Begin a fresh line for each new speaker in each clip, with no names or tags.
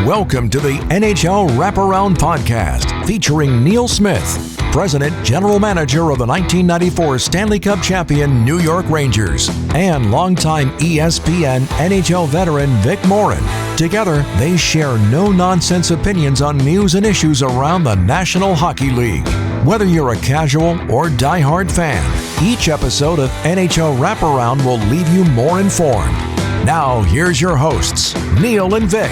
Welcome to the NHL Wraparound podcast featuring Neil Smith, President General Manager of the 1994 Stanley Cup champion New York Rangers, and longtime ESPN NHL veteran Vic Morren. Together, they share no-nonsense opinions on news and issues around the National Hockey League. Whether you're a casual or diehard fan, each episode of NHL Wraparound will leave you more informed. Now, here's your hosts, Neil and Vic.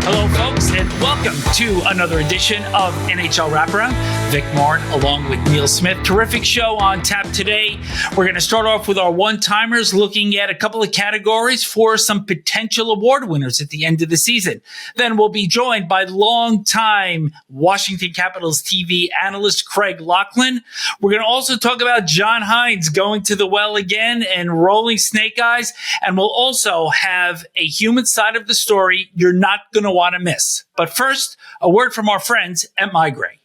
Hello, folks, and welcome to another edition of NHL Wraparound. Vic Morren along with Neil Smith. Terrific show on tap today. We're going to start off with our one-timers, looking at a couple of categories for some potential award winners at the end of the season. Then we'll be joined by longtime Washington Capitals TV analyst Craig Laughlin. We're going to also talk about John Hines going to the well again and rolling snake eyes. And we'll also have a human side of the story you're not going to want to miss. But first, a word from our friends at MyGray.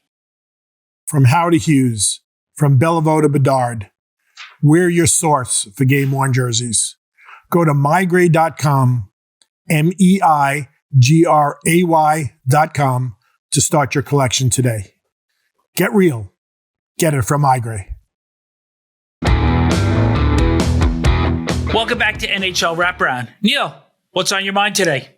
From Howard to Hughes, from Bellevue to Bedard, we're your source for game-worn jerseys. Go to mygray.com, MeiGray.com to start your collection today. Get real. Get it from MyGray.
Welcome back to NHL Wraparound. Neil, what's on your mind today?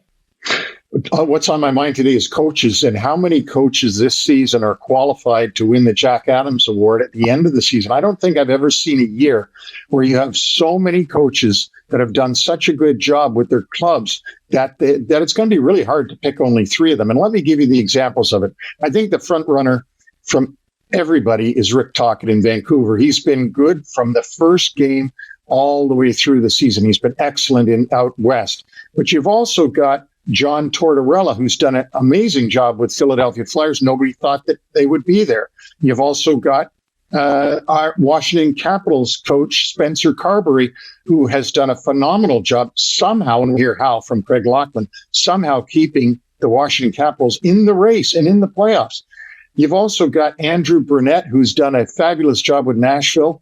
What's on my mind today is coaches, and how many coaches this season are qualified to win the Jack Adams Award at the end of the season. I don't think I've ever seen a year where you have so many coaches that have done such a good job with their clubs that it's going to be really hard to pick only three of them. And let me give you the examples of it. I think the front runner from everybody is Rick Tocchet in Vancouver. He's been good from the first game all the way through the season. He's been excellent in out west. But you've also got John Tortorella, who's done an amazing job with Philadelphia Flyers. Nobody thought that they would be there. You've also got our Washington Capitals coach, Spencer Carberry, who has done a phenomenal job somehow, and we hear how from Craig Laughlin, somehow keeping the Washington Capitals in the race and in the playoffs. You've also got Andrew Burnett, who's done a fabulous job with Nashville.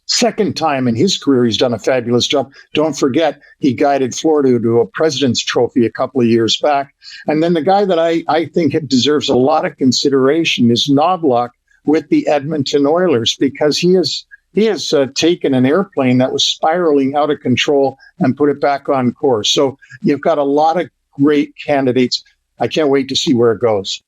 Second time in his career, he's done a fabulous job. Don't forget, he guided Florida to a President's Trophy a couple of years back. And then the guy that I think deserves a lot of consideration is Knobloch with the Edmonton Oilers, because he has taken an airplane that was spiraling out of control and put it back on course. So you've got a lot of great candidates. I can't wait to see where it goes.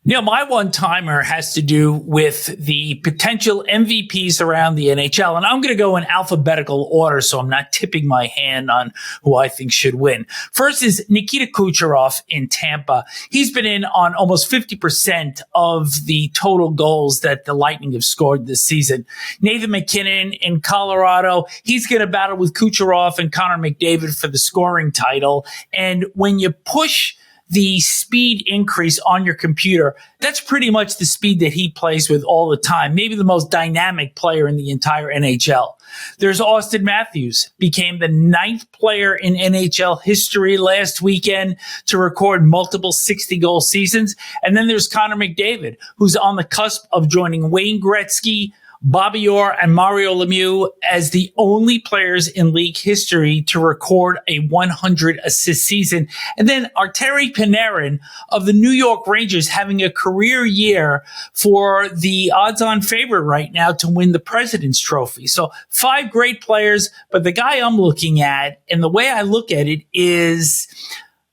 Neil, my one-timer has to do with the potential MVPs around the NHL, and I'm going to go in alphabetical order, so I'm not tipping my hand on who I think should win. First is Nikita Kucherov in Tampa. He's been in on almost 50% of the total goals that the Lightning have scored this season. Nathan MacKinnon in Colorado, he's going to battle with Kucherov and Connor McDavid for the scoring title, and when you push the speed increase on your computer, that's pretty much the speed that he plays with all the time. Maybe the most dynamic player in the entire NHL. There's Austin Matthews, became the 9th player in NHL history last weekend to record multiple 60-goal seasons. And then there's Connor McDavid, who's on the cusp of joining Wayne Gretzky, Bobby Orr, and Mario Lemieux as the only players in league history to record a 100-assist season. And then Artemi Panarin of the New York Rangers having a career year for the odds-on favorite right now to win the President's Trophy. So 5 great players, but the guy I'm looking at, and the way I look at it is,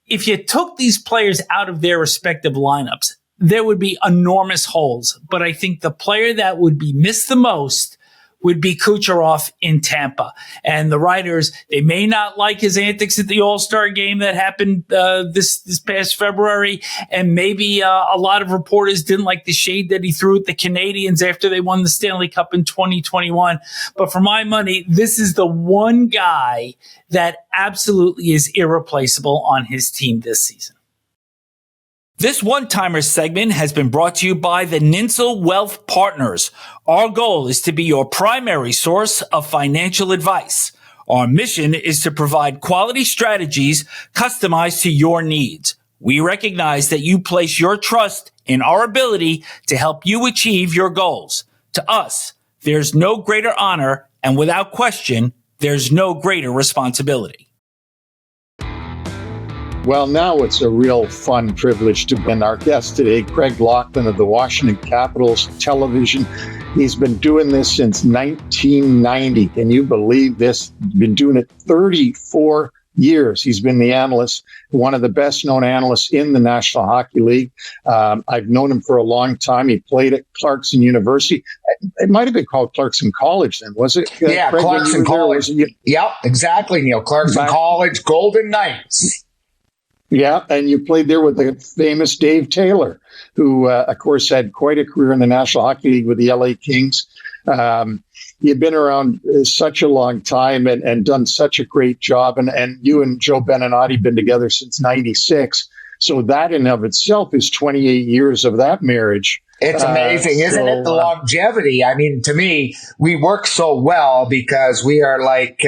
if you took these players out of their respective lineups, there would be enormous holes. But I think the player that would be missed the most would be Kucherov in Tampa. And the writers, they may not like his antics at the All-Star game that happened this past February. And maybe a lot of reporters didn't like the shade that he threw at the Canadians after they won the Stanley Cup in 2021. But for my money, this is the one guy that absolutely is irreplaceable on his team this season. This one-timer segment has been brought to you by the Ninsel Wealth Partners. Our goal is to be your primary source of financial advice. Our mission is to provide quality strategies customized to your needs. We recognize that you place your trust in our ability to help you achieve your goals. To us, there's no greater honor, and without question, there's no greater responsibility.
Well, now it's a real fun privilege to be our guest today, Craig Laughlin of the Washington Capitals television. He's been doing this since 1990. Can you believe this? He's been doing it 34 years. He's been the analyst, one of the best known analysts in the National Hockey League. I've known him for a long time. He played at Clarkson University. It might have been called Clarkson College then, was it?
Yeah,
Craig,
Clarkson College. Yep, exactly, Neil. Clarkson College, Golden Knights.
Yeah, and you played there with the famous Dave Taylor, who, of course, had quite a career in the National Hockey League with the LA Kings. You've been around such a long time and done such a great job. And you and Joe Beninati been together since 96. So that in of itself is 28 years of that marriage.
It's amazing, isn't it? The longevity. I mean, to me, we work so well because we are like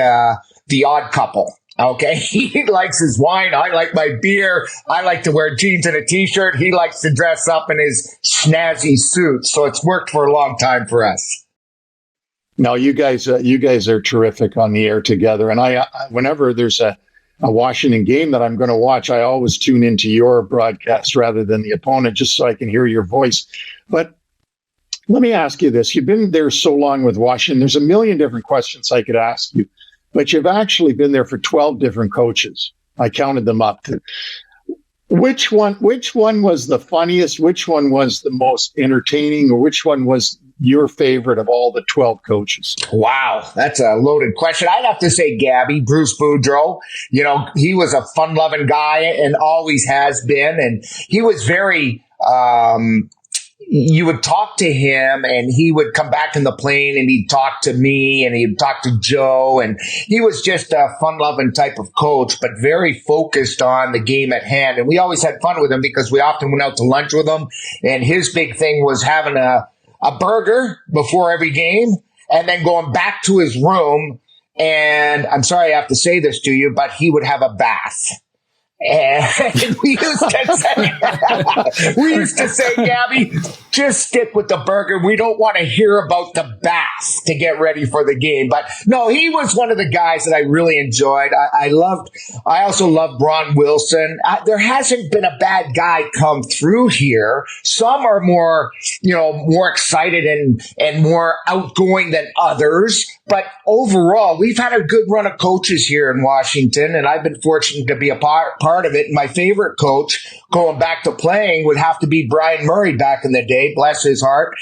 the odd couple. Okay, he likes his wine. I like my beer. I like to wear jeans and a t-shirt. He likes to dress up in his snazzy suit. So it's worked for a long time for us.
No, you guys are terrific on the air together. And I whenever there's a Washington game that I'm going to watch, I always tune into your broadcast rather than the opponent, just so I can hear your voice. But let me ask you this. You've been there so long with Washington. There's a million different questions I could ask you. But you've actually been there for 12 different coaches. I counted them up. Which one was the funniest? Which one was the most entertaining? Or which one was your favorite of all the 12 coaches?
Wow, that's a loaded question. I'd have to say Gabby, Bruce Boudreau. You know, he was a fun-loving guy and always has been. And he was very... you would talk to him and he would come back in the plane and he'd talk to me and he'd talk to Joe. And he was just a fun-loving type of coach, but very focused on the game at hand. And we always had fun with him because we often went out to lunch with him. And his big thing was having a burger before every game and then going back to his room. And I'm sorry I have to say this to you, but he would have a bath. And we used to say, Gabby, just stick with the burger. We don't want to hear about the bath to get ready for the game. But no, he was one of the guys that I really enjoyed. I also loved Ron Wilson. There hasn't been a bad guy come through here. Some are more excited and more outgoing than others. But overall, we've had a good run of coaches here in Washington, and I've been fortunate to be a part of it. My favorite coach going back to playing would have to be Brian Murray back in the day, bless his heart.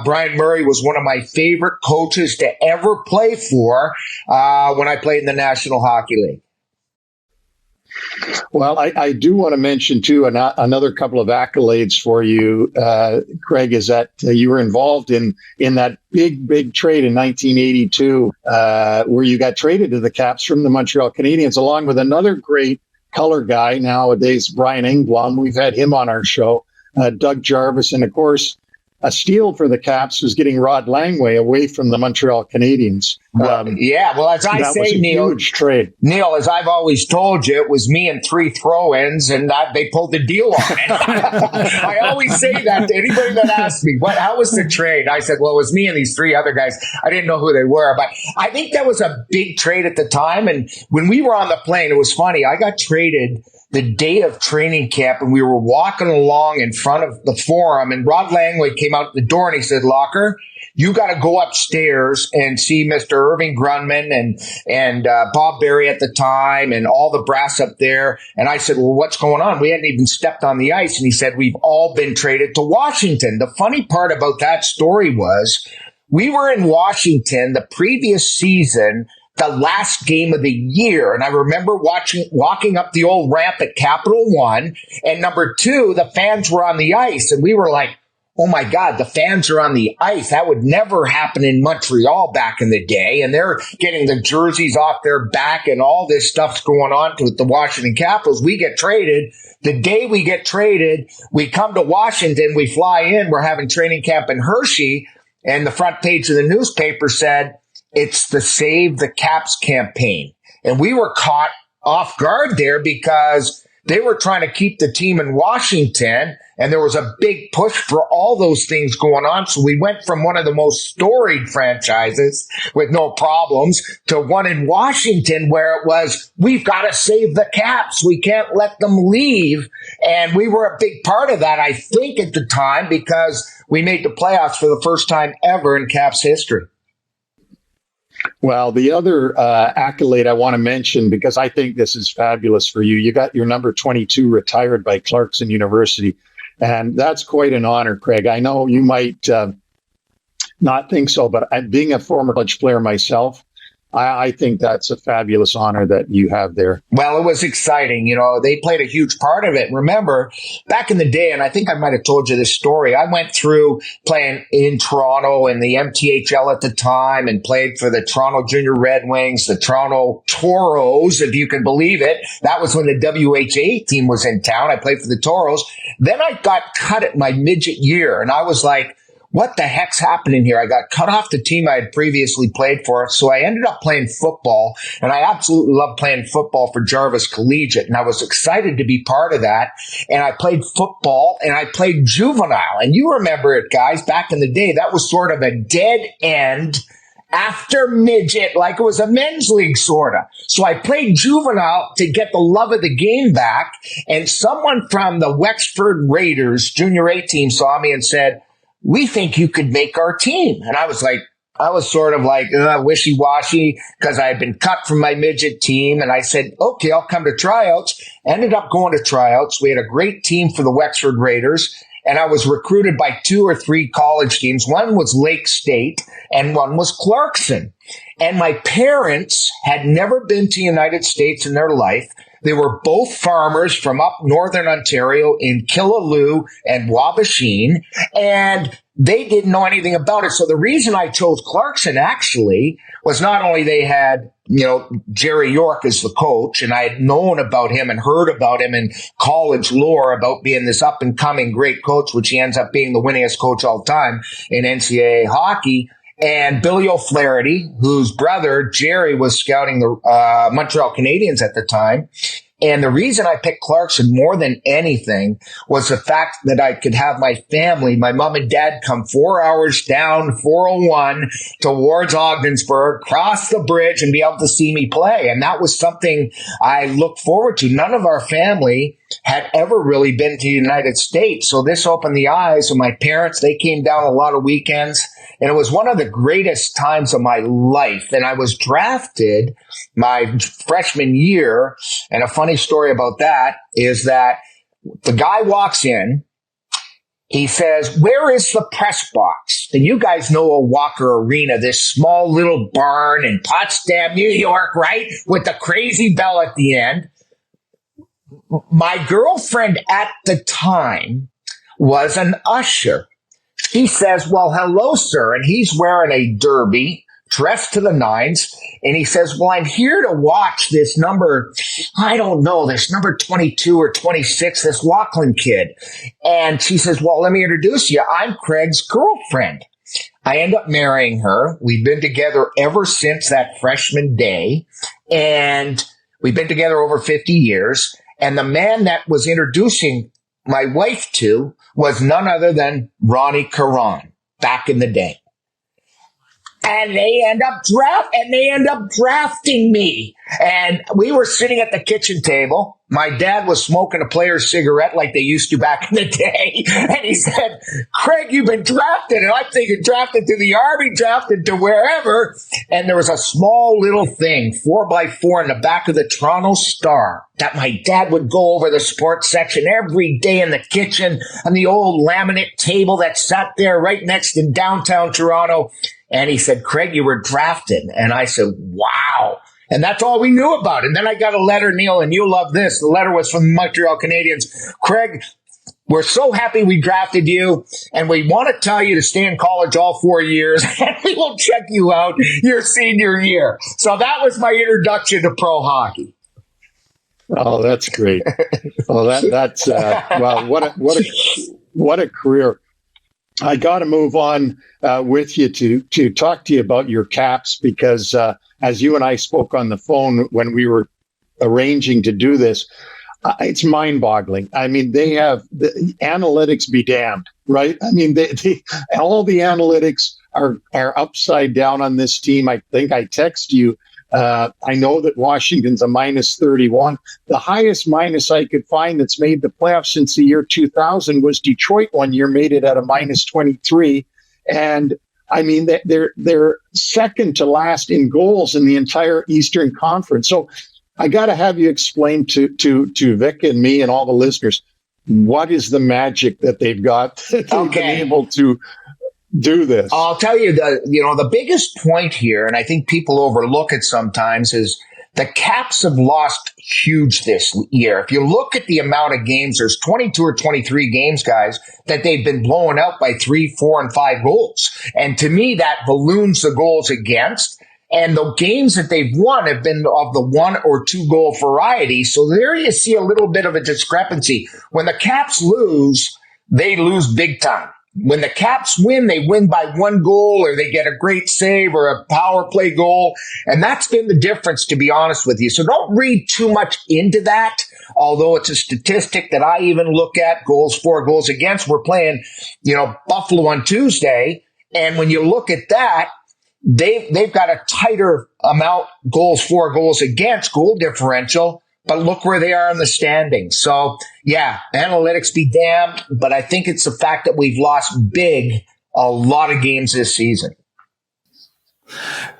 Brian Murray was one of my favorite coaches to ever play for when I played in the National Hockey League. Well,
I do want to mention, too, another couple of accolades for you, Craig, is that you were involved in that big trade in 1982 where you got traded to the Caps from the Montreal Canadiens, along with another great color guy nowadays, Brian Engblom. We've had him on our show, Doug Jarvis, and, of course, a steal for the Caps was getting Rod Langway away from the Montreal Canadiens.
As I say, Neil,
huge trade.
Neil, as I've always told you, it was me and 3 throw-ins, and they pulled the deal on it. I always say that to anybody that asks me, how was the trade? I said, well, it was me and these 3 other guys. I didn't know who they were, but I think that was a big trade at the time. And when we were on the plane, it was funny. I got traded the day of training camp, and we were walking along in front of the forum, and Rod Langway came out the door and he said, Locker, you got to go upstairs and see Mr. Irving Grunman and Bob Berry at the time and all the brass up there. And I said, well, what's going on? We hadn't even stepped on the ice. And he said, we've all been traded to Washington. The funny part about that story was we were in Washington the previous season, the last game of the year. And I remember walking up the old ramp at Capital One. And number 2, the fans were on the ice. And we were like, oh my God, the fans are on the ice. That would never happen in Montreal back in the day. And they're getting the jerseys off their back and all this stuff's going on with the Washington Capitals. We get traded. The day we get traded, we come to Washington, we fly in, we're having training camp in Hershey. And the front page of the newspaper said, it's the Save the Caps campaign. And we were caught off guard there because they were trying to keep the team in Washington, and there was a big push for all those things going on. So we went from one of the most storied franchises with no problems to one in Washington where it was, we've got to save the Caps. We can't let them leave. And we were a big part of that, I think, at the time, because we made the playoffs for the first time ever in Caps history.
Well, the other accolade I want to mention, because I think this is fabulous for you, you got your number 22 retired by Clarkson University. And that's quite an honor, Craig. I know you might not think so, but being a former college player myself, I think that's a fabulous honor that you have there.
Well, it was exciting. You know, they played a huge part of it. Remember, back in the day, and I think I might have told you this story, I went through playing in Toronto in the MTHL at the time and played for the Toronto Junior Red Wings, the Toronto Toros, if you can believe it. That was when the WHA team was in town. I played for the Toros. Then I got cut at my midget year, and I was like, what the heck's happening here? I got cut off the team I had previously played for. So I ended up playing football, and I absolutely loved playing football for Jarvis Collegiate. And I was excited to be part of that. And I played football and I played juvenile. And you remember it, guys, back in the day, that was sort of a dead end after midget, like it was a men's league, sort of. So I played juvenile to get the love of the game back. And someone from the Wexford Raiders Junior A team saw me and said, we think you could make our team. And I was sort of like wishy-washy because I had been cut from my midget team. And I said, okay, I'll come to tryouts. Ended up going to tryouts. We had a great team for the Wexford Raiders. And I was recruited by 2 or 3 college teams. One was Lake State and one was Clarkson. And my parents had never been to the United States in their life. They were both farmers from up northern Ontario in Killaloe and Wabashine, and they didn't know anything about it. So the reason I chose Clarkson actually was not only they had, Jerry York as the coach, and I had known about him and heard about him in college lore about being this up and coming great coach, which he ends up being the winningest coach all time in NCAA hockey. And Billy O'Flaherty, whose brother, Jerry, was scouting the Montreal Canadiens at the time. And the reason I picked Clarkson more than anything was the fact that I could have my family, my mom and dad, come 4 hours down 401 towards Ogdensburg, cross the bridge, and be able to see me play. And that was something I looked forward to. None of our family had ever really been to the United States. So this opened the eyes of my parents. They came down a lot of weekends. And it was one of the greatest times of my life. And I was drafted my freshman year. And a funny story about that is that the guy walks in. He says, where is the press box? And you guys know a Walker Arena, this small little barn in Potsdam, New York, right? With the crazy bell at the end. My girlfriend at the time was an usher. She says, well, hello, sir. And he's wearing a derby, dressed to the nines. And he says, well, I'm here to watch this number, this number 22 or 26, this Laughlin kid. And she says, well, let me introduce you. I'm Craig's girlfriend. I end up marrying her. We've been together ever since that freshman day. And we've been together over 50 years. And the man that was introducing my wife to was none other than Ronnie Caron back in the day. And they end up drafting me. And we were sitting at the kitchen table. My dad was smoking a player's cigarette like they used to back in the day. And he said, Craig, you've been drafted. And I'm thinking drafted to the Army, drafted to wherever. And there was a small little thing, 4x4 in the back of the Toronto Star that my dad would go over the sports section every day in the kitchen on the old laminate table that sat there right next to downtown Toronto. And he said, Craig, you were drafted. And I said, wow. And that's all we knew about it. And then I got a letter, Neil, and you'll love this. The letter was from the Montreal Canadiens. Craig, we're so happy we drafted you, and we want to tell you to stay in college all 4 years, and we will check you out your senior year. So that was my introduction to pro hockey.
Oh, that's great. Oh, that's wow. What a career. I got to move on with you to talk to you about your Caps because as you and I spoke on the phone when we were arranging to do this, it's mind-boggling. I mean, they have the analytics be damned, right? I mean, all the analytics are upside down on this team. I think I text you. I know that Washington's a minus 31. The highest minus I could find that's made the playoffs since the year 2000 was Detroit one year, made it at a minus 23. And I mean, they're second to last in goals in the entire Eastern Conference. So I got to have you explain to Vic and me and all the listeners, what is the magic that they've got to be able to do this?
I'll tell you, the biggest point here, and I think people overlook it sometimes, is the Caps have lost huge this year. If you look at the amount of games, there's 22 or 23 games, guys, that they've been blown out by 3, 4, and 5 goals. And to me, that balloons the goals against. And the games that they've won have been of the 1 or 2 goal variety. So there you see a little bit of a discrepancy. When the Caps lose, they lose big time. When the Caps win, they win by 1 goal, or they get a great save or a power play goal. And that's been the difference, to be honest with you. So don't read too much into that, although it's a statistic that I even look at, goals for, goals against. We're playing, Buffalo on Tuesday. And when you look at that, they've got a tighter amount, goals for, goals against, goal differential. But look where they are in the standings. So, yeah, analytics be damned. But I think it's the fact that we've lost a lot of games this season.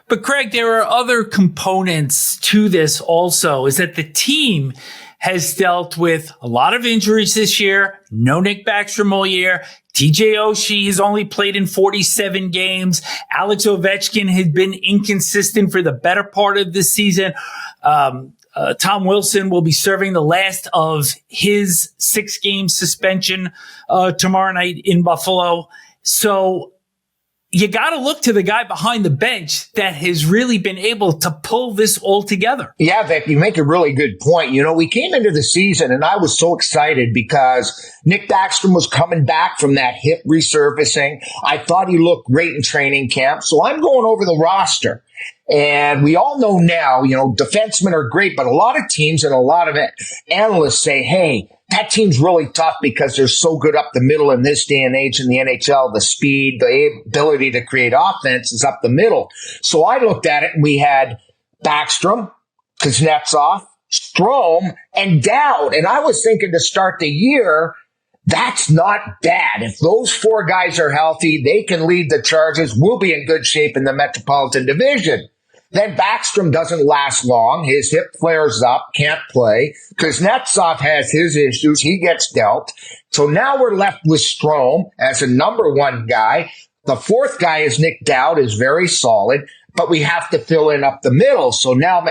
But Craig, there are other components to this also, is that the team has dealt with a lot of injuries this year. No Nick Backstrom all year. TJ Oshie has only played in 47 games. Alex Ovechkin has been inconsistent for the better part of this season. Tom Wilson will be serving the last of his 6-game suspension tomorrow night in Buffalo. So you got to look to the guy behind the bench that has really been able to pull this all together.
Yeah, Vic, you make a really good point. We came into the season and I was so excited because Nick Backstrom was coming back from that hip resurfacing. I thought he looked great in training camp. So I'm going over the roster. And we all know now, defensemen are great, but a lot of teams and a lot of analysts say, hey, that team's really tough because they're so good up the middle in this day and age in the NHL. The speed, the ability to create offense is up the middle. So I looked at it and we had Backstrom, Kuznetsov, Strome, and Dowd. And I was thinking to start the year, that's not bad. If those 4 guys are healthy, they can lead the charges. We'll be in good shape in the Metropolitan Division. Then Backstrom doesn't last long. His hip flares up, can't play. Kuznetsov has his issues. He gets dealt. So now we're left with Strome as a number 1 guy. The 4th guy is Nick Dowd, is very solid, but we have to fill in up the middle. So now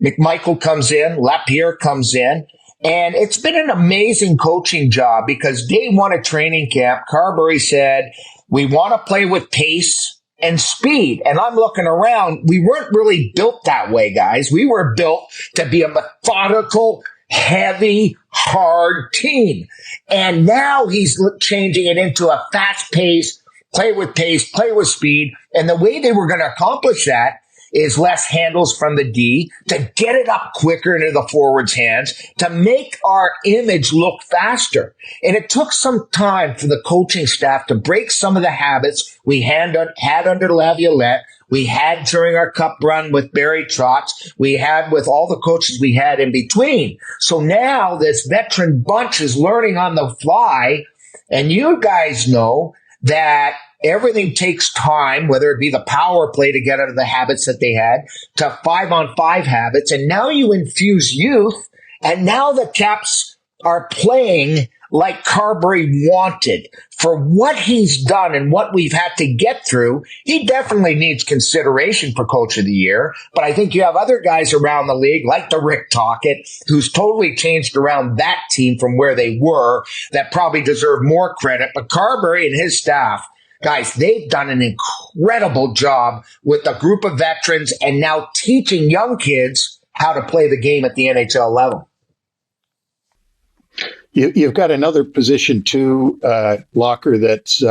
McMichael comes in, Lapierre comes in. And it's been an amazing coaching job because day 1 of training camp, Carberry said, we want to play with pace and speed. And I'm looking around. We weren't really built that way, guys. We were built to be a methodical, heavy, hard team. And now he's changing it into a fast pace, play with speed. And the way they were going to accomplish that is less handles from the D, to get it up quicker into the forwards' hands, to make our image look faster. And it took some time for the coaching staff to break some of the habits we had under Laviolette, we had during our cup run with Barry Trotz, we had with all the coaches we had in between. So now this veteran bunch is learning on the fly, and you guys know that everything takes time, whether it be the power play to get out of the habits that they had, to 5-on-5 habits. And now you infuse youth, and now the Caps are playing like Carberry wanted. For what he's done and what we've had to get through, he definitely needs consideration for Coach of the Year. But I think you have other guys around the league, like the Rick Tocchet, who's totally changed around that team from where they were, that probably deserve more credit. But Carberry and his staff, guys, they've done an incredible job with a group of veterans and now teaching young kids how to play the game at the NHL level.
You've got another position too, Locker, that's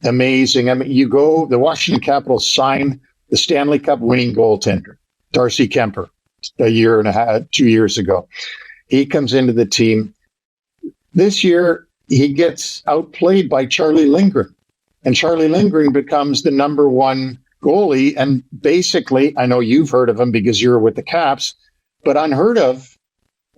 amazing. I mean, the Washington Capitals signed the Stanley Cup winning goaltender, Darcy Kemper, a year and a half, 2 years ago. He comes into the team. This year, he gets outplayed by Charlie Lindgren. And Charlie Lindgren becomes the number one goalie. And basically, I know you've heard of him because you're with the Caps, but unheard of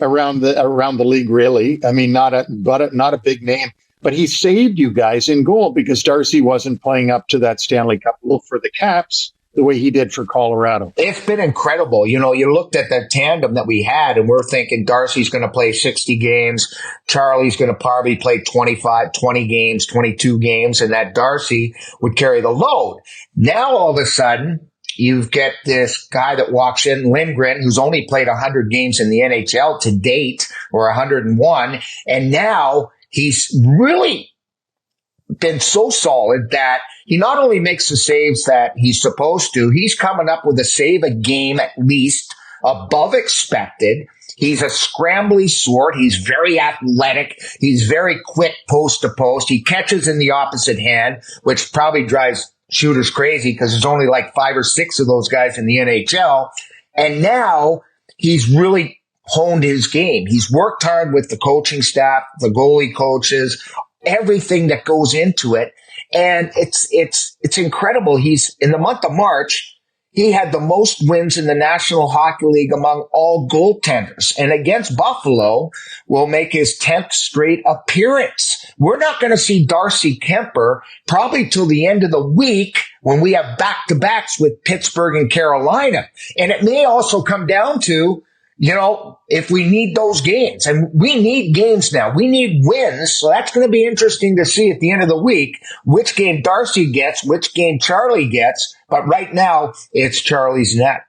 around the league, really. I mean, not a big name. But he saved you guys in goal because Darcy wasn't playing up to that Stanley Cup for the Caps the way he did for Colorado.
It's been incredible. You know, you looked at the tandem that we had, and we're thinking Darcy's going to play 60 games. Charlie's going to probably play 20 games, 22 games, and that Darcy would carry the load. Now, all of a sudden, you get this guy that walks in, Lindgren, who's only played 100 games in the NHL to date, or 101, and now he's really been so solid that he not only makes the saves that he's supposed to, he's coming up with a save a game at least above expected. He's a scrambly sort. He's very athletic. He's very quick post to post. He catches in the opposite hand, which probably drives shooters crazy because there's only like 5 or 6 of those guys in the NHL. And now he's really honed his game. He's worked hard with the coaching staff, the goalie coaches, everything that goes into it. And it's incredible. He's in the month of March, he had the most wins in the National Hockey League among all goaltenders. And against Buffalo will make his 10th straight appearance. We're not going to see Darcy Kemper probably till the end of the week when we have back-to-backs with Pittsburgh and Carolina. And it may also come down to, you know, if we need those games, and we need games now, we need wins. So that's going to be interesting to see at the end of the week which game Darcy gets, which game Charlie gets. But right now, it's Charlie's net.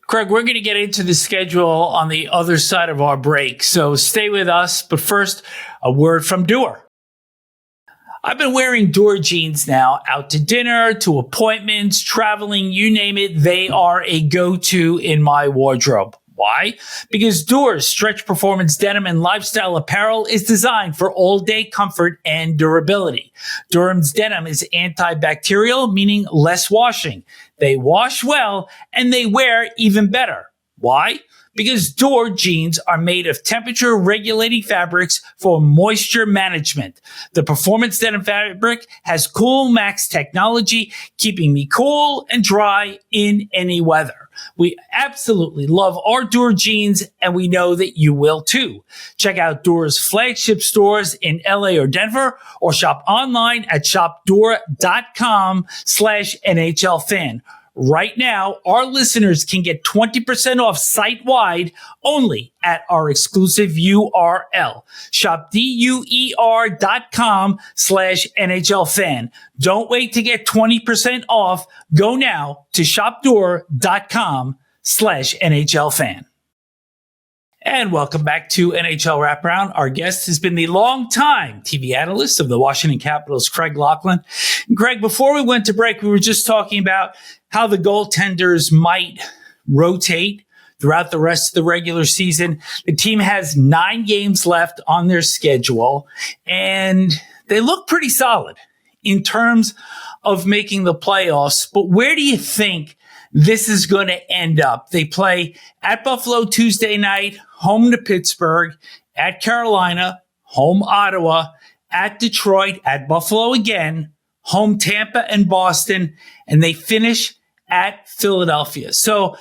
Craig, we're going to get into the schedule on the other side of our break, so stay with us. But first, a word from Duer. I've been wearing Duer jeans now, out to dinner, to appointments, traveling, you name it. They are a go-to in my wardrobe. Why? Because Duer's stretch performance denim and lifestyle apparel is designed for all-day comfort and durability. Durham's denim is antibacterial, meaning less washing. They wash well, and they wear even better. Why? Because Duer jeans are made of temperature-regulating fabrics for moisture management. The performance denim fabric has Cool Max technology, keeping me cool and dry in any weather. We absolutely love our Duer jeans, and we know that you will too. Check out Duer's flagship stores in LA or Denver, or shop online at shopduer.com/NHL fan. Right now, our listeners can get 20% off site-wide only at our exclusive URL. Shop DUER.com/NHL fan. Don't wait to get 20% off. Go now to shopduer.com/NHL fan. And welcome back to NHL Wraparound. Our guest has been the longtime TV analyst of the Washington Capitals, Craig Laughlin. And Craig, before we went to break, we were just talking about how the goaltenders might rotate throughout the rest of the regular season. The team has 9 games left on their schedule, and they look pretty solid in terms of making the playoffs. But where do you think this is going to end up? They play at Buffalo Tuesday night, home to Pittsburgh, at Carolina, home Ottawa, at Detroit, at Buffalo again, home Tampa and Boston, and they finish at Philadelphia. So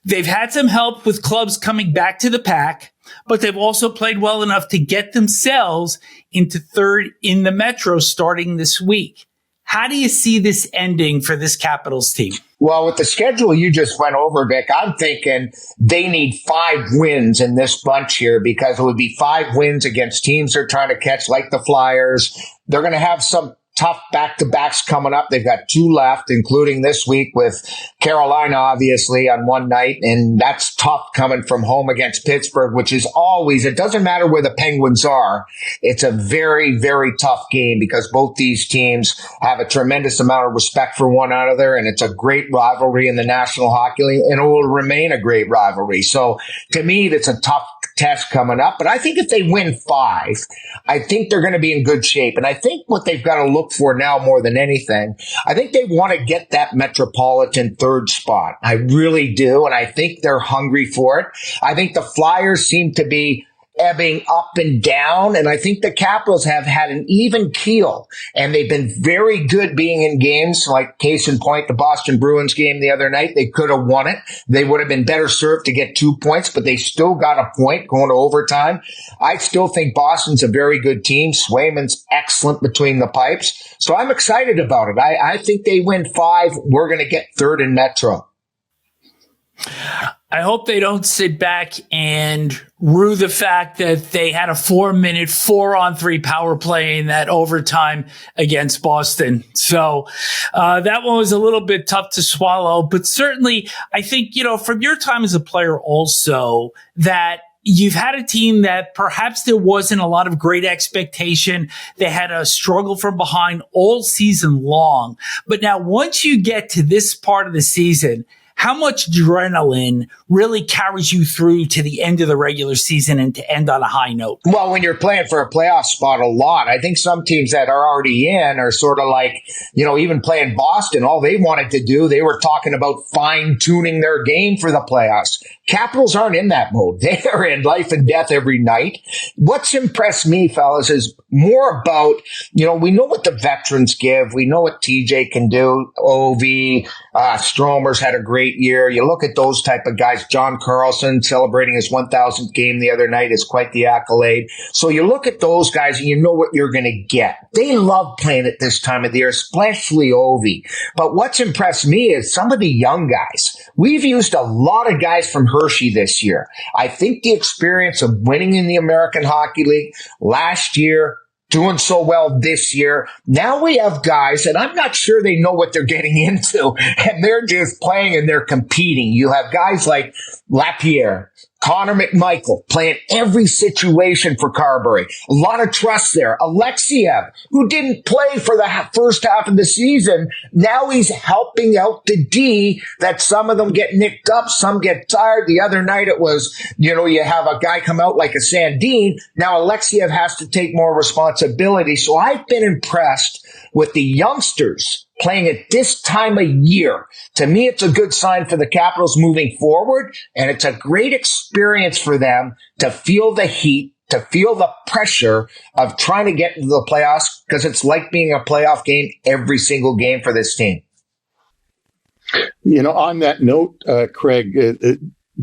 they've had some help with clubs coming back to the pack, but they've also played well enough to get themselves into third in the Metro starting this week. How do you see this ending for this Capitals team?
Well, with the schedule you just went over, Vic, I'm thinking they need 5 wins in this bunch here, because it would be 5 wins against teams they're trying to catch, like the Flyers. They're going to have some tough back-to-backs coming up. They've got 2 left, including this week with Carolina, obviously, on one night. And that's tough coming from home against Pittsburgh, which is always, it doesn't matter where the Penguins are. It's a very, very tough game because both these teams have a tremendous amount of respect for one another. And it's a great rivalry in the National Hockey League, and it will remain a great rivalry. So to me, it's a tough test coming up. But I think if they win 5, I think they're going to be in good shape. And I think what they've got to look for now more than anything, I think they want to get that Metropolitan third spot. I really do. And I think they're hungry for it. I think the Flyers seem to be ebbing up and down. And I think the Capitals have had an even keel, and they've been very good being in games, like case in point, the Boston Bruins game the other night. They could have won it. They would have been better served to get 2 points, but they still got a point going to overtime. I still think Boston's a very good team. Swayman's excellent between the pipes. So I'm excited about it. I think they win 5. We're going to get 3rd in Metro.
I hope they don't sit back and rue the fact that they had a 4-minute 4-on-3 power play in that overtime against Boston. So that one was a little bit tough to swallow. But certainly, I think, from your time as a player also, that you've had a team that perhaps there wasn't a lot of great expectation. They had a struggle from behind all season long. But now once you get to this part of the season, how much adrenaline really carries you through to the end of the regular season and to end on a high note?
Well, when you're playing for a playoff spot a lot, I think some teams that are already in are sort of like, even playing Boston, all they wanted to do, they were talking about fine-tuning their game for the playoffs. Capitals aren't in that mode. They are in life and death every night. What's impressed me, fellas, is more about, we know what the veterans give. We know what TJ can do. OV, Stromer's had a great year. You look at those type of guys. John Carlson celebrating his 1,000th game the other night is quite the accolade. So you look at those guys and you know what you're going to get. They love playing at this time of the year, especially Ovi. But what's impressed me is some of the young guys. We've used a lot of guys from Hershey this year. I think the experience of winning in the American Hockey League last year, doing so well this year. Now we have guys, and I'm not sure they know what they're getting into, and they're just playing and they're competing. You have guys like Lapierre, Connor McMichael playing every situation for Carberry. A lot of trust there. Alexiev, who didn't play for the first half of the season, now he's helping out the D that some of them get nicked up, some get tired. The other night it was, you have a guy come out like a Sandin. Now Alexiev has to take more responsibility. So I've been impressed with the youngsters playing at this time of year. To me, it's a good sign for the Capitals moving forward, and it's a great experience for them to feel the heat, to feel the pressure of trying to get into the playoffs, because it's like being a playoff game every single game for this team.
On that note, Craig,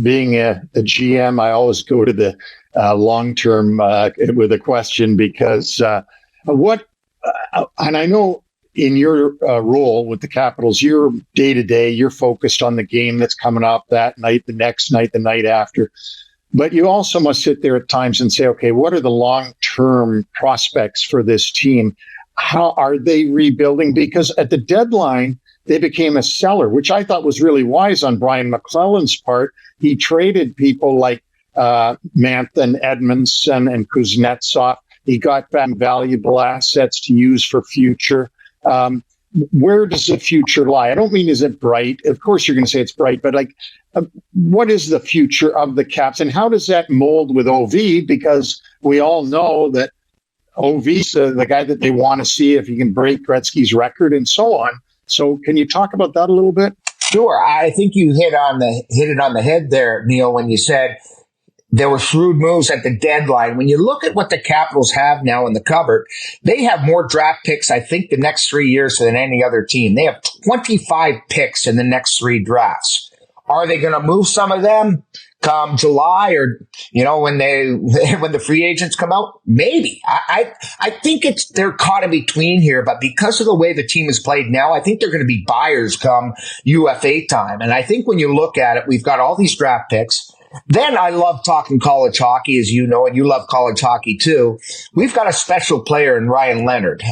being a GM, I always go to the long-term with a question because and I know in your role with the Capitals, you're day-to-day, you're focused on the game that's coming up that night, the next night, the night after. But you also must sit there at times and say, okay, what are the long-term prospects for this team? How are they rebuilding? Because at the deadline, they became a seller, which I thought was really wise on Brian McClellan's part. He traded people like Manthan, Edmondson, and Kuznetsov. He got back valuable assets to use for future. Where does the future lie? I don't mean, is it bright? Of course, you're going to say it's bright, but what is the future of the Caps, and how does that mold with OV? Because we all know that OV's the guy that they want to see if he can break Gretzky's record and so on. So, can you talk about that a little bit?
Sure. I think you hit it on the head there, Neil, when you said there were shrewd moves at the deadline. When you look at what the Capitals have now in the cupboard, they have more draft picks, I think, the next 3 years than any other team. They have 25 picks in the next 3 drafts. Are they going to move some of them come July or, when the free agents come out? Maybe. I think they're caught in between here, but because of the way the team is played now, I think they're going to be buyers come UFA time. And I think when you look at it, we've got all these draft picks. Then I love talking college hockey, as you know, and you love college hockey too. We've got a special player in Ryan Leonard.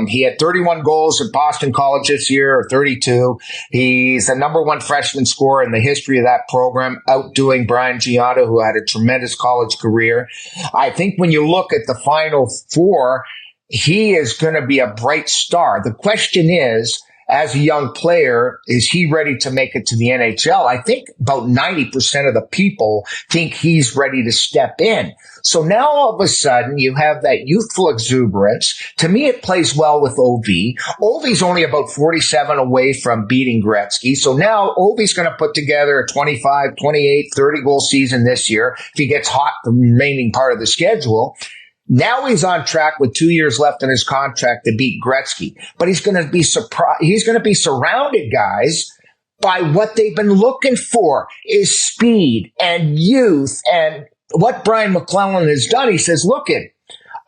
He had 31 goals at Boston College this year, or 32. He's the #1 freshman scorer in the history of that program, outdoing Brian Giotto, who had a tremendous college career. I think when you look at the Final Four, he is going to be a bright star. The question is, as a young player, is he ready to make it to the NHL? I think about 90% of the people think he's ready to step in. So now all of a sudden you have that youthful exuberance. To me, it plays well with Ovi. Ovi's only about 47 away from beating Gretzky. So now Ovi's going to put together a 25, 28, 30 goal season this year if he gets hot the remaining part of the schedule. Now he's on track with 2 years left in his contract to beat Gretzky, but he's going to be surprised. He's going to be surrounded, guys, by what they've been looking for is speed and youth. And what Brian McClellan has done, he says, look it,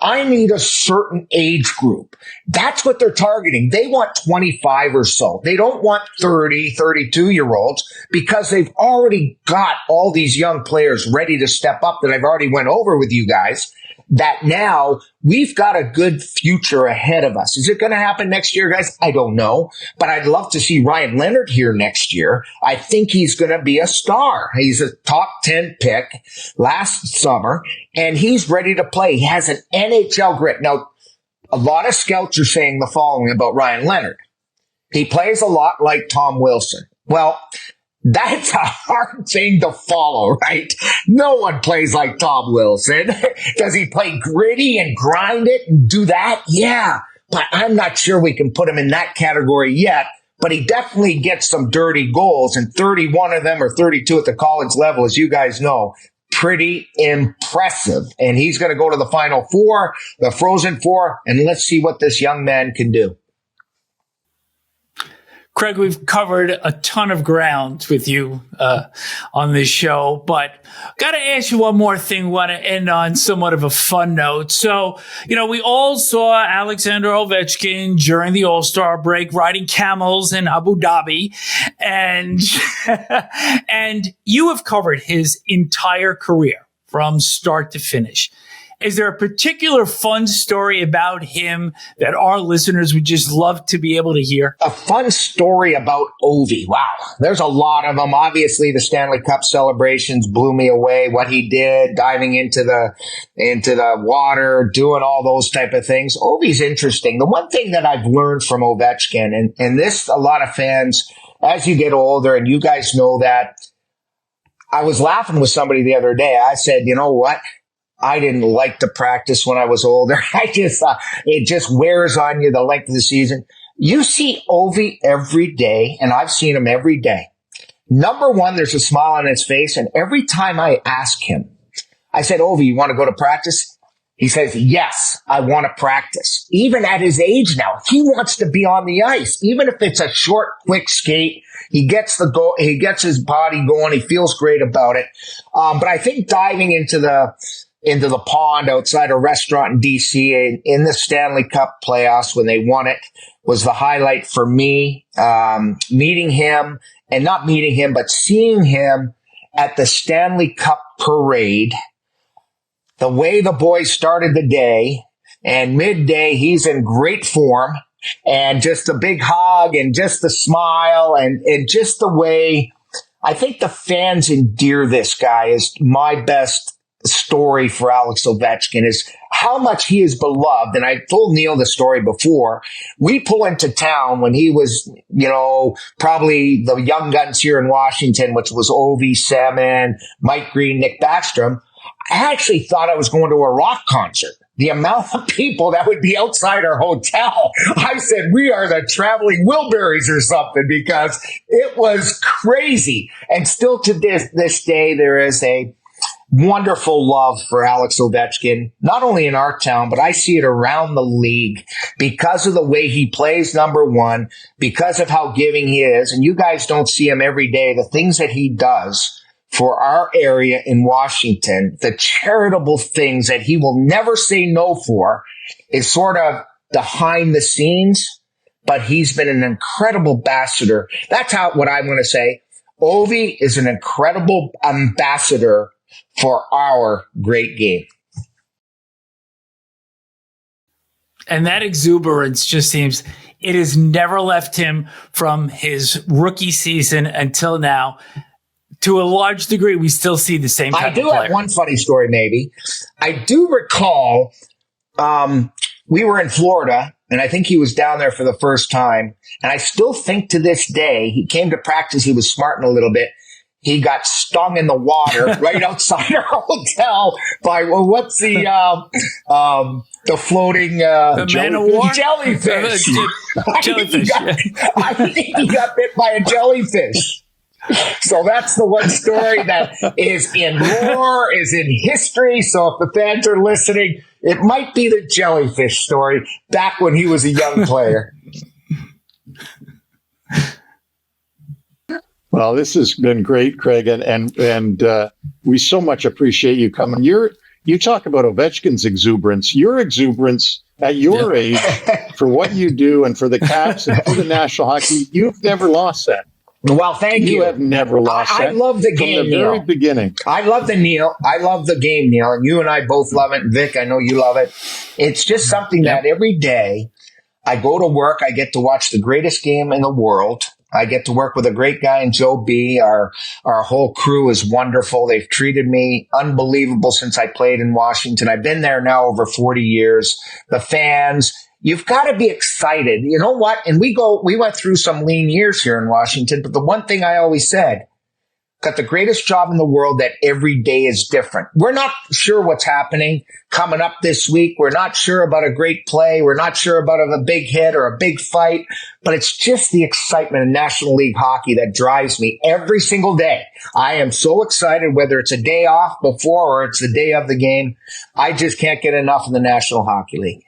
I need a certain age group. That's what they're targeting. They want 25 or so. They don't want 30, 32-year-olds because they've already got all these young players ready to step up that I've already went over with you guys. That now we've got a good future ahead of us. Is it going to happen next year, guys? I don't know, but I'd love to see Ryan Leonard here next year. I think he's going to be a star. He's a top 10 pick last summer, and he's ready to play. He has an NHL grit. Now, a lot of scouts are saying the following about Ryan Leonard. He plays a lot like Tom Wilson. Well, that's a hard thing to follow, right? No one plays like Tom Wilson. Does he play gritty and grind it and do that? Yeah, but I'm not sure we can put him in that category yet. But he definitely gets some dirty goals, and 31 of them or 32 at the college level, as you guys know. Pretty impressive. And he's going to go to the Final Four, the Frozen Four, and let's see what this young man can do.
Craig, we've covered a ton of ground with you on this show, but got to ask you one more thing. Want to end on somewhat of a fun note. So, we all saw Alexander Ovechkin during the All-Star break riding camels in Abu Dhabi, and and you have covered his entire career from start to finish. Is there a particular fun story about him that our listeners would just love to be able to hear?
A fun story about Ovi. Wow. There's a lot of them. Obviously, the Stanley Cup celebrations blew me away. What he did, diving into the water, doing all those type of things. Ovi's interesting. The one thing that I've learned from Ovechkin, and this, a lot of fans, as you get older, and you guys know that, I was laughing with somebody the other day. I said, you know what? I didn't like to practice when I was older. I just thought it just wears on you the length of the season. You see Ovi every day, and I've seen him every day. Number one, there's a smile on his face, and every time I ask him, I said, Ovi, you want to go to practice? He says, yes, I want to practice. Even at his age now, he wants to be on the ice. Even if it's a short, quick skate, he gets his body going. He feels great about it. But I think diving into the pond outside a restaurant in DC in the Stanley Cup playoffs when they won it was the highlight for me. Meeting him, and not meeting him, but seeing him at the Stanley Cup parade, the way the boys started the day, and midday he's in great form, and just a big hug and just the smile and just the way I think the fans endear this guy is my best story for Alex Ovechkin is how much he is beloved. And I told Neil the story before. We pull into town when he was, probably the young guns here in Washington, which was Ovi, Semin, Mike Green, Nick Backstrom. I actually thought I was going to a rock concert. The amount of people that would be outside our hotel. I said, we are the traveling Wilburys or something, because it was crazy. And still to this day, there is a wonderful love for Alex Ovechkin, not only in our town, but I see it around the league because of the way he plays, number one, because of how giving he is. And you guys don't see him every day. The things that he does for our area in Washington, the charitable things that he will never say no for, is sort of behind the scenes, but he's been an incredible ambassador. That's what I'm going to say. Ovi is an incredible ambassador for our great game.
And that exuberance just seems, it has never left him from his rookie season until now. To a large degree, we still see the same type of player. I do have
one funny story, maybe. I do recall we were in Florida, and I think he was down there for the first time. And I still think to this day, he came to practice. He was smarting a little bit. He got stung in the water right outside our hotel by what's the floating
man of war?
Jellyfish.
Jellyfish.
I think he got bit by a jellyfish. So that's the one story that is in lore, is in history. So if the fans are listening, it might be the jellyfish story back when he was a young player.
Well, this has been great, Craig, and we so much appreciate you coming. You talk about Ovechkin's exuberance. Your exuberance at your age for what you do and for the Caps and for the National Hockey, you've never lost that.
Well, thank you.
You have never lost that.
I love the game,
from the very
Neil.
beginning.
I love the game, Neil, and you and I both love it. And Vic, I know you love it. It's just something that every day I go to work, I get to watch the greatest game in the world. I get to work with a great guy in Joe B. Our whole crew is wonderful. They've treated me unbelievable since I played in Washington. I've been there now over 40 years. The fans, you've got to be excited. You know what? And we went through some lean years here in Washington, but the one thing I always said, got the greatest job in the world that every day is different. We're not sure what's happening coming up this week. We're not sure about a great play. We're not sure about a big hit or a big fight, but it's just the excitement in National League hockey that drives me every single day. I am so excited, whether it's a day off before or it's the day of the game. I just can't get enough of the National Hockey League.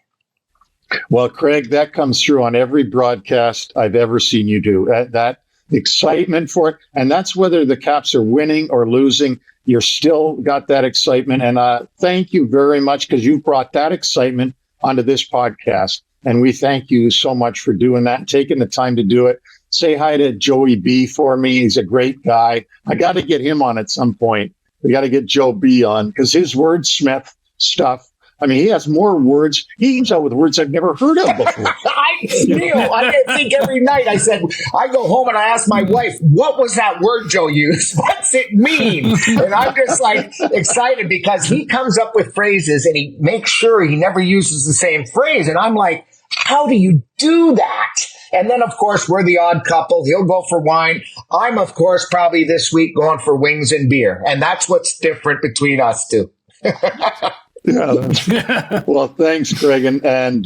Well, Craig, that comes through on every broadcast I've ever seen you do. That excitement for it. And that's whether the Caps are winning or losing. You're still got that excitement. And thank you very much, because you've brought that excitement onto this podcast. And we thank you so much for doing that and taking the time to do it. Say hi to Joey B for me. He's a great guy. I got to get him on at some point. We got to get Joe B on, because his wordsmith stuff, I mean, he has more words. He comes out with words I've never heard of before.
I think every night I go home and I ask my wife, what was that word Joe used? What's it mean? And I'm just like excited, because he comes up with phrases and he makes sure he never uses the same phrase. And I'm like, how do you do that? And then, of course, we're the odd couple. He'll go for wine. I'm, of course, probably this week going for wings and beer. And that's what's different between us two.
Yeah, well, thanks, Craig, and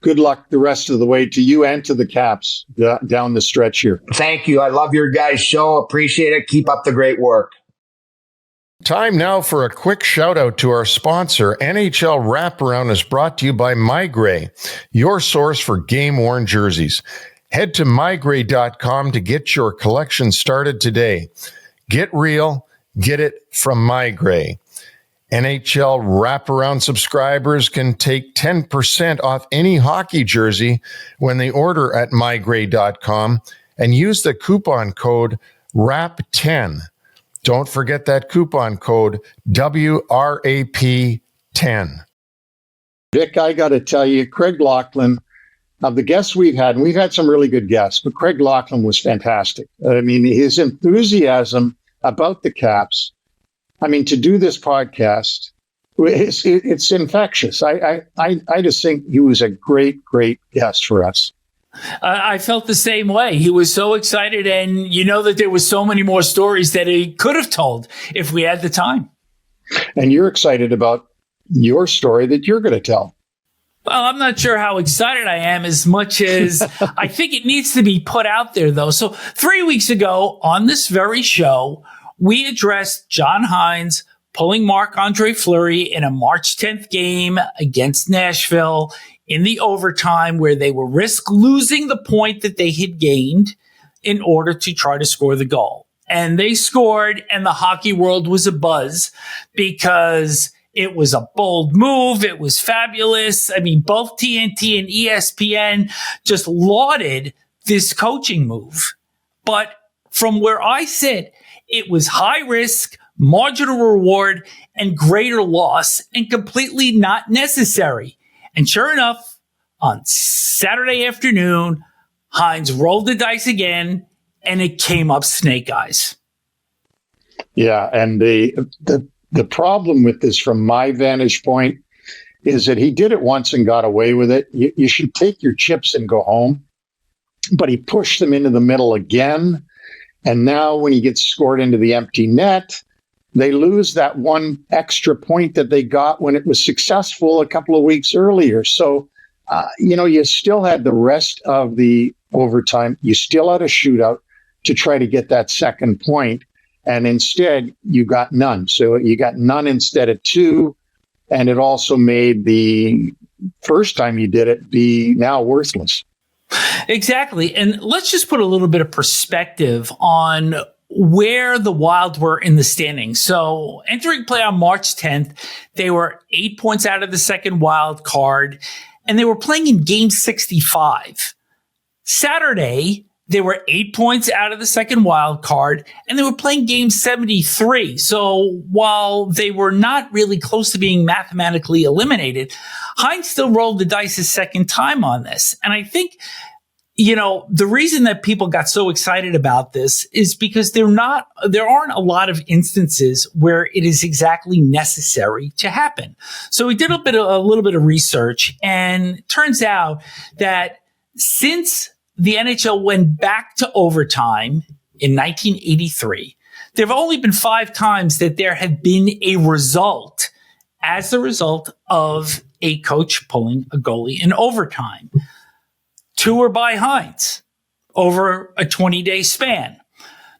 good luck the rest of the way to you and to the Caps down the stretch here.
Thank you. I love your guys' show. Appreciate it. Keep up the great work.
Time now for a quick shout out to our sponsor. NHL Wraparound is brought to you by MyGray, your source for game-worn jerseys. Head to mygray.com to get your collection started today. Get real, get it from MyGray. NHL Wraparound subscribers can take 10% off any hockey jersey when they order at mygray.com and use the coupon code WRAP10. Don't forget that coupon code WRAP10.
Vic, I got to tell you, Craig Laughlin, of the guests we've had, and we've had some really good guests, but Craig Laughlin was fantastic. I mean, his enthusiasm about the Caps, I mean, to do this podcast, it's infectious. I just think he was a great, great guest for us.
I felt the same way. He was so excited, and you know that there was so many more stories that he could have told if we had the time.
And you're excited about your story that you're going to tell.
Well, I'm not sure how excited I am as much as I think it needs to be put out there, though. So 3 weeks ago on this very show, we addressed John Hines pulling Marc-Andre Fleury in a March 10th game against Nashville in the overtime, where they were risk losing the point that they had gained in order to try to score the goal. And they scored, and the hockey world was abuzz because it was a bold move. It was fabulous. I mean, both TNT and ESPN just lauded this coaching move. But from where I sit, it was high risk, marginal reward, and greater loss, and completely not necessary. And sure enough, on Saturday afternoon, Hines rolled the dice again, and it came up snake eyes.
Yeah, and the problem with this, from my vantage point, is that he did it once and got away with it. You should take your chips and go home. But he pushed them into the middle again. And now when he gets scored into the empty net, they lose that one extra point that they got when it was successful a couple of weeks earlier. So, you still had the rest of the overtime. You still had a shootout to try to get that second point. And instead, you got none. So you got none instead of two. And it also made the first time you did it be now worthless.
Exactly. And let's just put a little bit of perspective on where the Wild were in the standings. So entering play on March 10th, they were 8 points out of the second wild card, and they were playing in game 65. Saturday, they were 8 points out of the second wild card, and they were playing game 73. So while they were not really close to being mathematically eliminated, Hines still rolled the dice a second time on this. And I think, the reason that people got so excited about this is because there aren't a lot of instances where it is exactly necessary to happen. So we did a little bit of research, and it turns out that since the NHL went back to overtime in 1983, there have only been 5 times that there have been a result as a result of a coach pulling a goalie in overtime. 2 were by Hines over a 20-day span.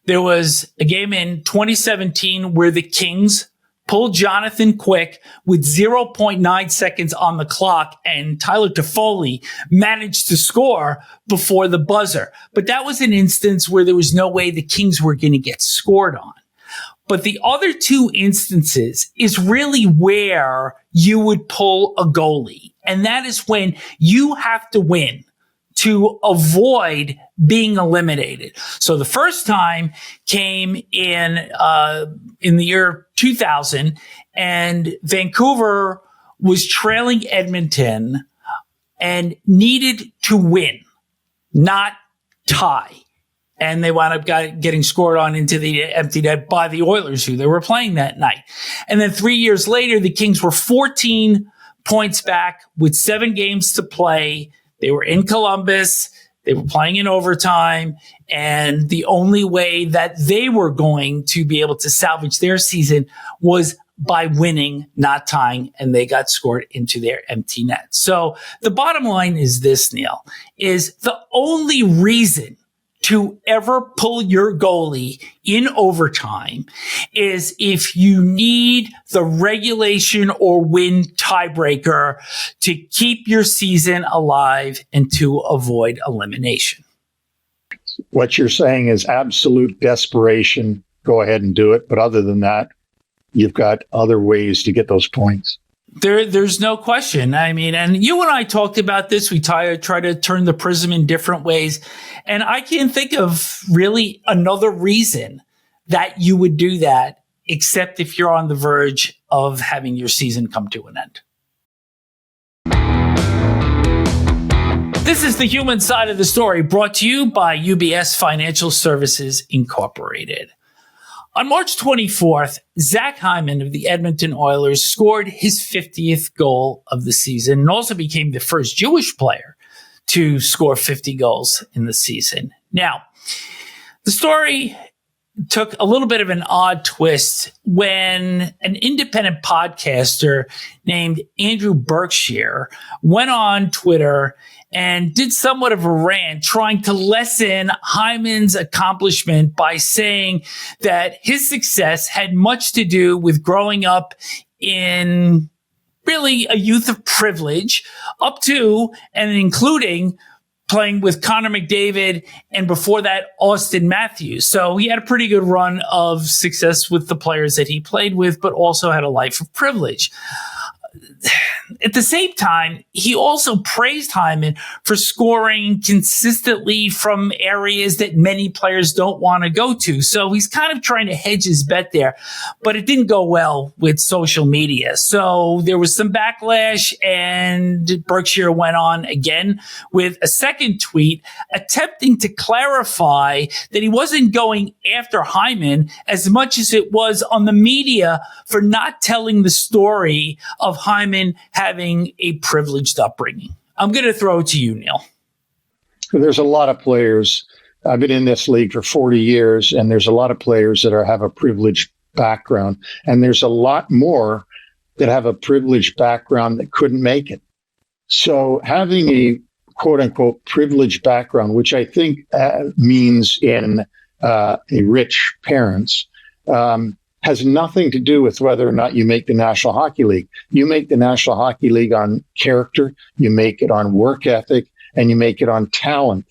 There was a game in 2017 where the Kings pulled Jonathan Quick with 0.9 seconds on the clock, and Tyler Toffoli managed to score before the buzzer. But that was an instance where there was no way the Kings were going to get scored on. But the other 2 instances is really where you would pull a goalie. And that is when you have to win to avoid being eliminated. So the first time came in the year 2000, and Vancouver was trailing Edmonton and needed to win, not tie. And they wound up getting scored on into the empty net by the Oilers, who they were playing that night. And then 3 years later, the Kings were 14 points back with 7 games to play. They were in Columbus. They were playing in overtime. And the only way that they were going to be able to salvage their season was by winning, not tying, and they got scored into their empty net. So the bottom line is this, Neil, is the only reason to ever pull your goalie in overtime is if you need the regulation or win tiebreaker to keep your season alive and to avoid elimination.
What you're saying is absolute desperation. Go ahead and do it. But other than that, you've got other ways to get those points.
There's no question. I mean, and you and I talked about this. We try to turn the prism in different ways. And I can't think of really another reason that you would do that, except if you're on the verge of having your season come to an end. This is the human side of the story, brought to you by UBS Financial Services Incorporated. On March 24th, Zach Hyman of the Edmonton Oilers scored his 50th goal of the season and also became the first Jewish player to score 50 goals in the season. Now, the story took a little bit of an odd twist when an independent podcaster named Andrew Berkshire went on Twitter and did somewhat of a rant trying to lessen Hyman's accomplishment by saying that his success had much to do with growing up in really a youth of privilege, up to and including playing with Connor McDavid and before that, Austin Matthews. So he had a pretty good run of success with the players that he played with, but also had a life of privilege. At the same time, he also praised Hyman for scoring consistently from areas that many players don't want to go to. So he's kind of trying to hedge his bet there, but it didn't go well with social media. So there was some backlash, and Berkshire went on again with a second tweet attempting to clarify that he wasn't going after Hyman as much as it was on the media for not telling the story of Hyman having a privileged upbringing? I'm going to throw it to you, Neil.
There's a lot of players. I've been in this league for 40 years, and there's a lot of players that have a privileged background. And there's a lot more that have a privileged background that couldn't make it. So having a quote unquote privileged background, which I think means in a rich parents, has nothing to do with whether or not you make the National Hockey League. You make the National Hockey League on character, you make it on work ethic, and you make it on talent.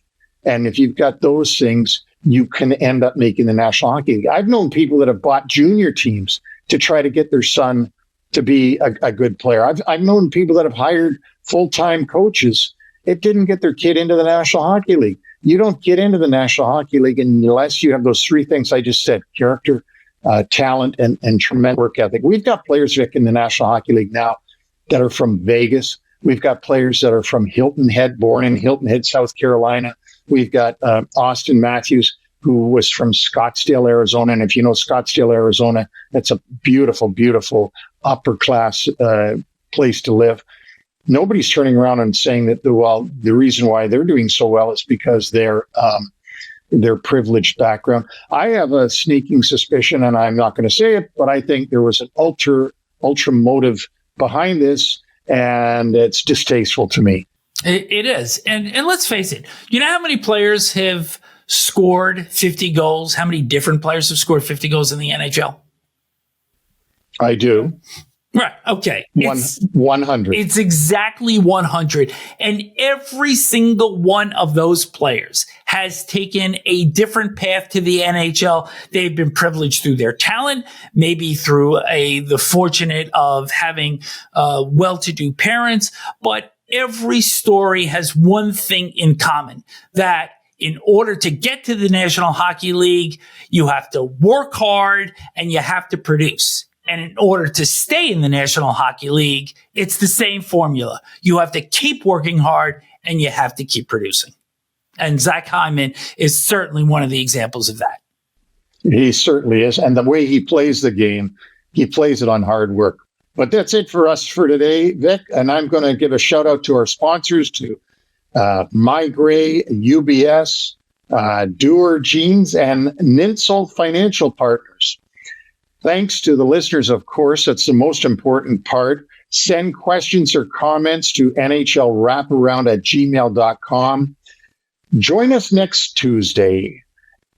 And if you've got those things, you can end up making the National Hockey League. I've known people that have bought junior teams to try to get their son to be a good player. I've known people that have hired full-time coaches. It didn't get their kid into the National Hockey League. You don't get into the National Hockey League unless you have those three things I just said: character, talent, and tremendous work ethic. We've got players, Vic, in the National Hockey League now that are from Vegas. We've got players that are from Hilton Head, born in Hilton Head, South Carolina. We've got Austin Matthews, who was from Scottsdale, Arizona. And if you know Scottsdale, Arizona, that's a beautiful, beautiful upper class place to live. Nobody's turning around and saying that the reason why they're doing so well is because their privileged background. I have a sneaking suspicion, and I'm not going to say it, but I think there was an ultra motive behind this, and it's distasteful to me.
It is. And let's face it, you know how many players have scored 50 goals? How many different players have scored 50 goals in the NHL?
I do.
Right. Okay.
100.
It's exactly 100. And every single one of those players has taken a different path to the NHL. They've been privileged through their talent, maybe through the fortunate of having well-to-do parents, but every story has one thing in common, that in order to get to the National Hockey League, you have to work hard and you have to produce. And in order to stay in the National Hockey League, it's the same formula. You have to keep working hard and you have to keep producing. And Zach Hyman is certainly one of the examples of that.
He certainly is. And the way he plays the game, he plays it on hard work. But that's it for us for today, Vic. And I'm going to give a shout out to our sponsors, to MyGray, UBS, Doer Jeans, and Ninsol Financial Partners. Thanks to the listeners, of course. That's the most important part. Send questions or comments to nhlwraparound@gmail.com. Join us next Tuesday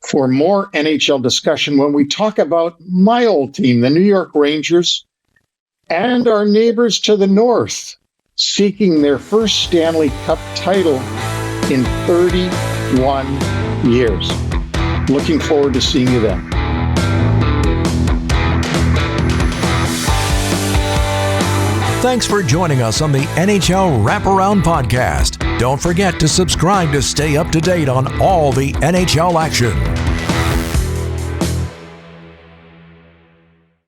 for more NHL discussion when we talk about my old team, the New York Rangers, and our neighbors to the north, seeking their first Stanley Cup title in 31 years. Looking forward to seeing you then.
Thanks for joining us on the NHL Wraparound podcast. Don't forget to subscribe to stay up to date on all the NHL action.